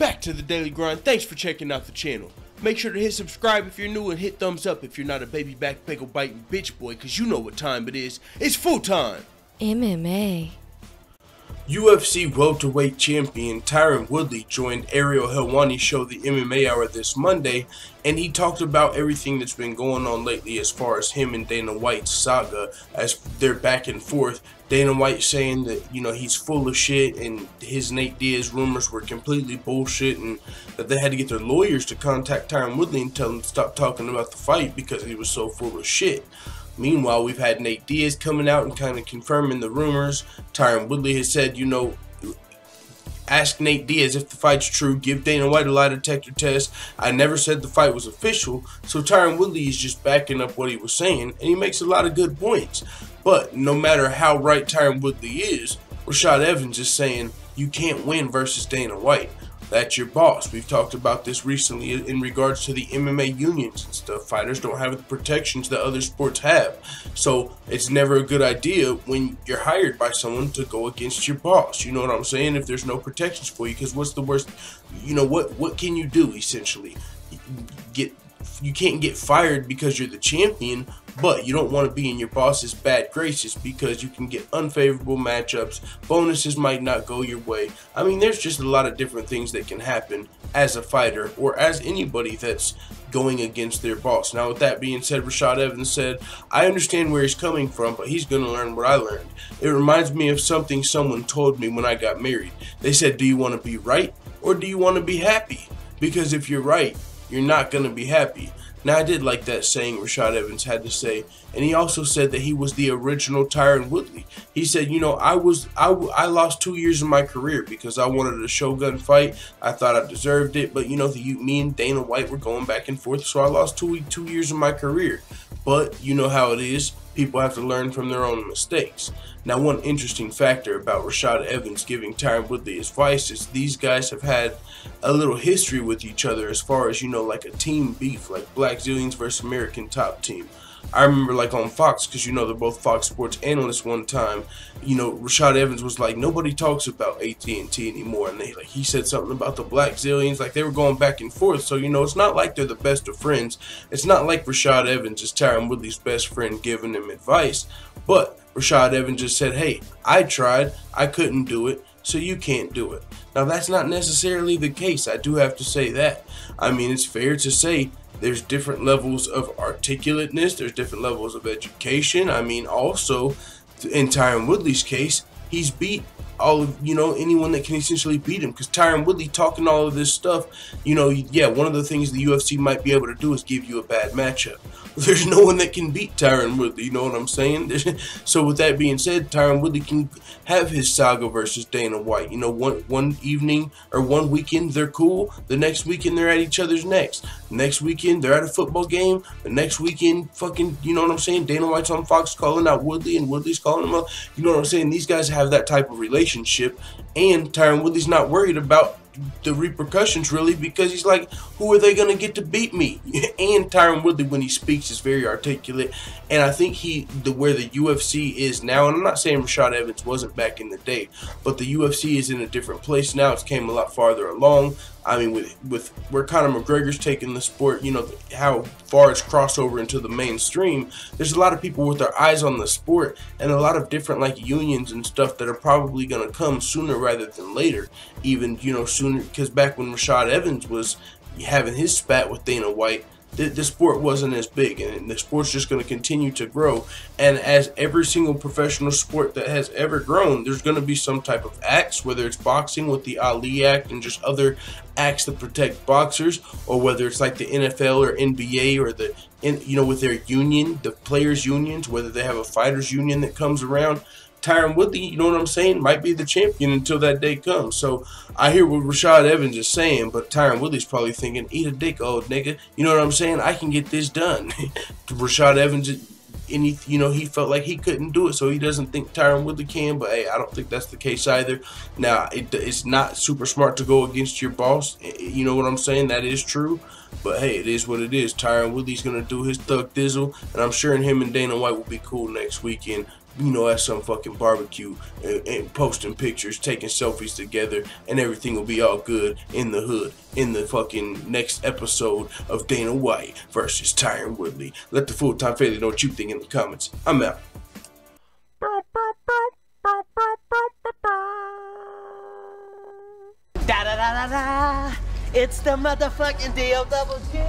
back to the Daily Grind. Thanks for checking out the channel. Make sure to hit subscribe if you're new and hit thumbs up if you're not a baby back pickle biting bitch boy, cause you know what time it is. It's full time. MMA. UFC welterweight champion Tyron Woodley joined Ariel Helwani's show, The MMA Hour, this Monday, and he talked about everything that's been going on lately as far as him and Dana White's saga, as they're back and forth. Dana White saying that, he's full of shit and his Nate Diaz rumors were completely bullshit, and that they had to get their lawyers to contact Tyron Woodley and tell him to stop talking about the fight because he was so full of shit. Meanwhile, we've had Nate Diaz coming out and kind of confirming the rumors. Tyron Woodley has said, ask Nate Diaz if the fight's true. Give Dana White a lie detector test. I never said the fight was official. So Tyron Woodley is just backing up what he was saying, and he makes a lot of good points. But no matter how right Tyron Woodley is, Rashad Evans is saying you can't win versus Dana White. That's your boss. We've talked about this recently in regards to the MMA unions and stuff. Fighters don't have the protections that other sports have. So it's never a good idea when you're hired by someone to go against your boss. You know what I'm saying? If there's no protections for you, because what's the worst? What can you do essentially? You can't get fired because you're the champion, but you don't want to be in your boss's bad graces because you can get unfavorable matchups. Bonuses might not go your way. I mean, there's just a lot of different things that can happen as a fighter or as anybody that's going against their boss. Now, with that being said, Rashad Evans said, I understand where he's coming from, but he's going to learn what I learned. It reminds me of something someone told me when I got married. They said, do you want to be right or do you want to be happy? Because if you're right, you're not going to be happy. Now, I did like that saying Rashad Evans had to say, and he also said that he was the original Tyron Woodley. He said, I lost 2 years of my career because I wanted a Shogun fight. I thought I deserved it, but me and Dana White were going back and forth, so I lost two years of my career. But you know how it is. People have to learn from their own mistakes. Now, one interesting factor about Rashad Evans giving Tyron Woodley advice is these guys have had a little history with each other as far as, like a team beef, like Black Zillions versus American Top Team. I remember like on Fox, because they're both Fox Sports analysts one time, Rashad Evans was like, nobody talks about AT&T anymore, and he said something about the Black Zillions, like they were going back and forth. So it's not like they're the best of friends. It's not like Rashad Evans is Tyron Woodley's best friend giving him advice, but Rashad Evans just said, hey, I tried, I couldn't do it, so you can't do it. Now, that's not necessarily the case. I do have to say that. I mean, it's fair to say there's different levels of articulateness. There's different levels of education. I mean, also, in Tyron Woodley's case, he's beat all of, anyone that can essentially beat him. Because Tyron Woodley talking all of this stuff, yeah, one of the things the UFC might be able to do is give you a bad matchup. There's no one that can beat Tyron Woodley, you know what I'm saying? So with that being said, Tyron Woodley can have his saga versus Dana White. One evening or one weekend they're cool. The next weekend they're at each other's necks. The next weekend they're at a football game. The next weekend, fucking, you know what I'm saying? Dana White's on Fox calling out Woodley and Woodley's calling him up. You know what I'm saying? These guys have that type of relationship, and Tyron Woodley's not worried about the repercussions really, because he's like, who are they going to get to beat me? And Tyron Woodley, when he speaks, is very articulate, and I think where the UFC is now, and I'm not saying Rashad Evans wasn't back in the day, but the UFC is in a different place now. It's came a lot farther along. I mean, with where Conor McGregor's taking the sport, how far it's crossed over into the mainstream, there's a lot of people with their eyes on the sport, and a lot of different unions and stuff that are probably going to come sooner rather than later, even sooner, because back when Rashad Evans was having his spat with Dana White, the sport wasn't as big, and the sport's just going to continue to grow. And as every single professional sport that has ever grown, there's going to be some type of acts, whether it's boxing with the Ali Act and just other acts that protect boxers, or whether it's like the NFL or NBA or with their union, the players' unions, whether they have a fighters' union that comes around. Tyron Woodley, you know what I'm saying, might be the champion until that day comes. So I hear what Rashad Evans is saying, but Tyron Woodley's probably thinking, eat a dick, old nigga. You know what I'm saying? I can get this done. Rashad Evans, he felt like he couldn't do it, so he doesn't think Tyron Woodley can, but hey, I don't think that's the case either. Now, it's not super smart to go against your boss. You know what I'm saying? That is true. But hey, it is what it is. Tyron Woodley's going to do his thug dizzle, and I'm sure him and Dana White will be cool next weekend. at some fucking barbecue and posting pictures, taking selfies together, and everything will be all good in the hood in the fucking next episode of Dana White versus Tyron Woodley. Let the full-time failure know what you think in the comments. I'm out. Da da da da da. It's the motherfucking DOWG.